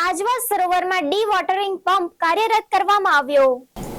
Ajwa સરોવરમાં D watering pump કાર્યરત કરવામાં આવ્યો।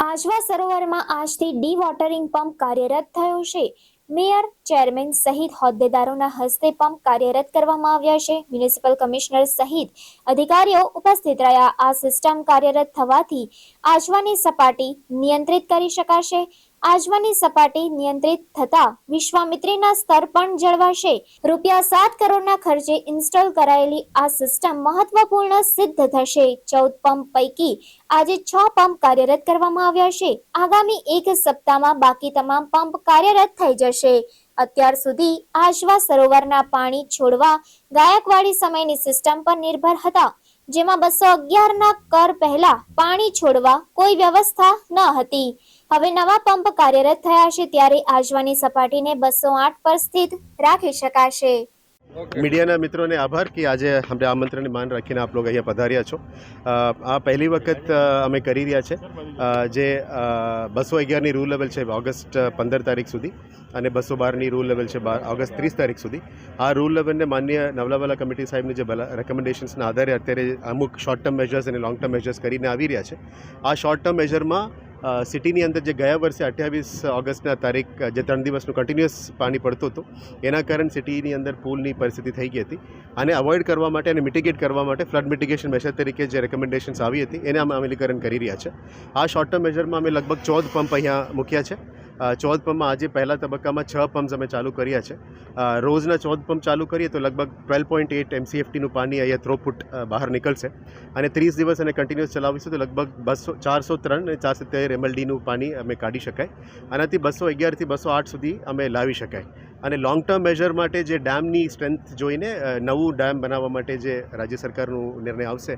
આજવા સરોવરમાં આજથી ડી વોટરિંગ પંપ કાર્યરત થયો છે। મેયર, ચેરમેન સહિત હોદ્દેદારોના હસ્તે પંપ કાર્યરત કરવામાં આવ્યા છે। મ્યુનિસિપલ કમિશનર સહિત અધિકારીઓ ઉપસ્થિત રહ્યા। આ સિસ્ટમ કાર્યરત થવાથી આજવાની સપાટી નિયંત્રિત કરી શકાશે। આજવાની સપાટી નિયંત્રિત થતા વિશ્વામિત્રીના સ્તર પણ જળવાશે। ₹7 કરોડના ખર્ચે ઇન્સ્ટોલ કરાયેલી આ સિસ્ટમ મહત્વપૂર્ણ સિદ્ધ થશે। 14 પંપ પૈકી આજે 6 પંપ કાર્યરત કરવામાં આવ્યા છે। આગામી એક સપ્તાહમાં બાકી તમામ પંપ કાર્યરત થઈ જશે। અત્યાર સુધી આજવા સરોવરના પાણી છોડવા ગાયકવાડી સમયની સિસ્ટમ પર નિર્ભર હતા, જેમાં 211ના કર પહેલા પાણી છોડવા કોઈ વ્યવસ્થા ન હતી। હવે નવા પંપ કાર્યરત થયા છે, ત્યારે આજવાની સપાટીને 208 પર સ્થિત રાખી શકાશે। મીડિયાના મિત્રોને આભાર કે આજે અમને આમંત્રણને માન રાખીને આપ લોકો અહીંયા પધાર્યા છો। આ પહેલી વખત અમે કરી રહ્યા છે જે 211ની રૂલ લેવલ છે ઓગસ્ટ 15 તારીખ સુધી અને 212ની રૂલ લેવલ છે ઓગસ્ટ 30 તારીખ સુધી। આ રૂલ લેવલને માન્ય નવલાવાલા કમિટી સાહેબની જે રેકમેન્ડેશન્સના આધારે અત્યારે અમુક શોર્ટ ટર્મ મેજર્સ અને લોંગ ટર્મ મેજર્સ કરીને આવી રહ્યા છે। આ શોર્ટ ટર્મ મેજરમાં સિટીની અંદર જે ગયા વર્ષે 28 ઓગસ્ટના તારીખ જે 3 દિવસનું કન્ટિન્યુઅસ પાણી પડતું હતું, એના કારણે સિટીની અંદર પૂલની પરિસ્થિતિ થઈ ગઈ હતી। આને અવોઇડ કરવા માટે અને મિટિગેટ કરવા માટે ફ્લડ મિટિગેશન મેજર તરીકે જે રેકમેન્ડેશન્સ આવી હતી એને અમે અમલીકરણ કરી રહ્યા છે। આ શોર્ટ ટર્મ મેજરમાં અમે લગભગ 14 પંપ અહીંયા મૂક્યા છે। 14 પંપમાં આજે પહેલા તબક્કામાં 6 પંપ્સ અમે ચાલુ કર્યા છે। રોજના 14 પંપ ચાલુ કરીએ તો લગભગ 12.8 MCFTનું પાણી અહીંયા થ્રોપુટ બહાર નીકળશે અને 30 દિવસ અને કન્ટિન્યુઅસ ચલાવીશું તો લગભગ 403 અને 470 MLDનું પાણી અમે કાઢી શકાય। આનાથી 211થી 208 સુધી અમે લાવી શકાય। અને લોંગ ટર્મ મેજર માટે જે ડેમની સ્ટ્રેન્થ જોઈને નવું ડેમ બનાવવા માટે જે રાજ્ય સરકારનું નિર્ણય આવશે,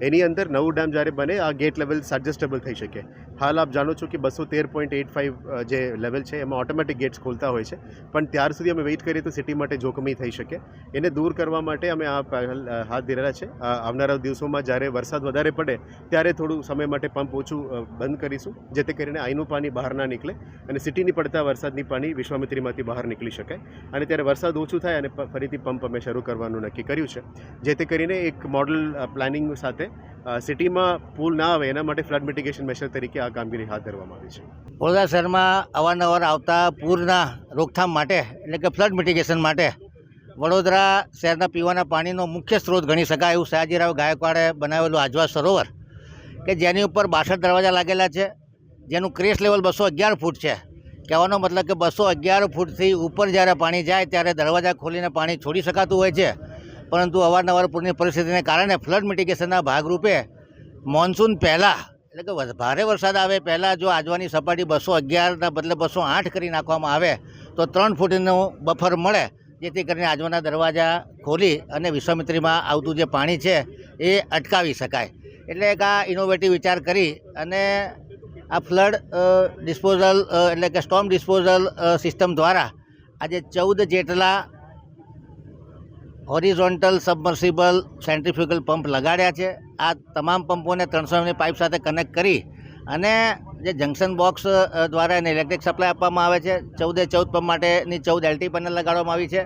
એની અંદર નવું ડેમ જ્યારે બને આ ગેટ લેવલ એડજસ્ટેબલ થઈ શકે। હાલ આપ જાણો છો કે 213.85 જે લેવલ છે એમાં ઓટોમેટિક ગેટ્સ ખોલતા હોય છે, પણ ત્યાર સુધી અમે વેઇટ કરીએ તો સિટી માટે જોખમી થઈ શકે। એને દૂર કરવા માટે અમે આ પહેલ હાથ ધરેલા છે। આવનારા દિવસોમાં જ્યારે વરસાદ વધારે પડે ત્યારે થોડું સમય માટે પંપ ઓછું બંધ કરીશું, જેથી કરીને આઈનું પાણી બહાર ના નીકળે અને સિટીની પડતા વરસાદની પાણી વિશ્વામિત્રીમાંથી બહાર નીકળી શકાય। અને ત્યારે વરસાદ ઓછું થાય અને ફરીથી પંપ અમે શરૂ કરવાનું નક્કી કર્યું છે, જેથી કરીને એક મોડલ પ્લાનિંગ સાથે સિટીમાં પૂલ ના આવે એના માટે ફ્લડ મિટિગેશન મેશર તરીકે આ કામગીરી હાથ ધરવામાં આવી છે। વડોદરા શહેરમાં અવારનવાર આવતા પૂરના રોકથામ માટે એટલે કે ફ્લડ મિટિગેશન માટે વડોદરા શહેરના પીવાના પાણીનો મુખ્ય સ્ત્રોત ગણી શકાય એવું સયાજીરાવ ગાયકવાડે બનાવેલું આજવા સરોવર કે જેની ઉપર 62 દરવાજા લાગેલા છે, જેનું ક્રેશ લેવલ 211 ફૂટ છે। કહેવાનો મતલબ કે 211 ફૂટથી ઉપર જ્યારે પાણી જાય ત્યારે દરવાજા ખોલીને પાણી છોડી શકાતું હોય છે, પરંતુ અવારનવાર પૂરની પરિસ્થિતિને કારણે ફ્લડ મિટિગેશનના ભાગરૂપે મોન્સૂન પહેલાં એટલે કે ભારે વરસાદ આવે પહેલાં જો આજવાની સપાટી 211ના બદલે 208 કરી નાખવામાં આવે તો 3 ફૂટનું બફર મળે, જેથી કરીને આજવાના દરવાજા ખોલી અને વિશ્વામિત્રીમાં આવતું જે પાણી છે એ અટકાવી શકાય। એટલે એક આ ઇનોવેટિવ વિચાર કરી અને આ ફ્લડ ડિસ્પોઝલ એટલે કે સ્ટોર્મ ડિસ્પોઝલ સિસ્ટમ દ્વારા આજે 14 જેટલા હોરિઝોન્ટલ સબમર્સિબલ સેન્ટ્રીફ્યુગલ પંપ લગાડ્યા છે। આ તમામ પંપોને 300 mની પાઇપ સાથે કનેક્ટ કરી અને જે જંક્શન બોક્સ દ્વારા એને ઇલેક્ટ્રિક સપ્લાય આપવામાં આવે છે। 14 પંપ માટેની 14 LT પેનલ લગાડવામાં આવી છે।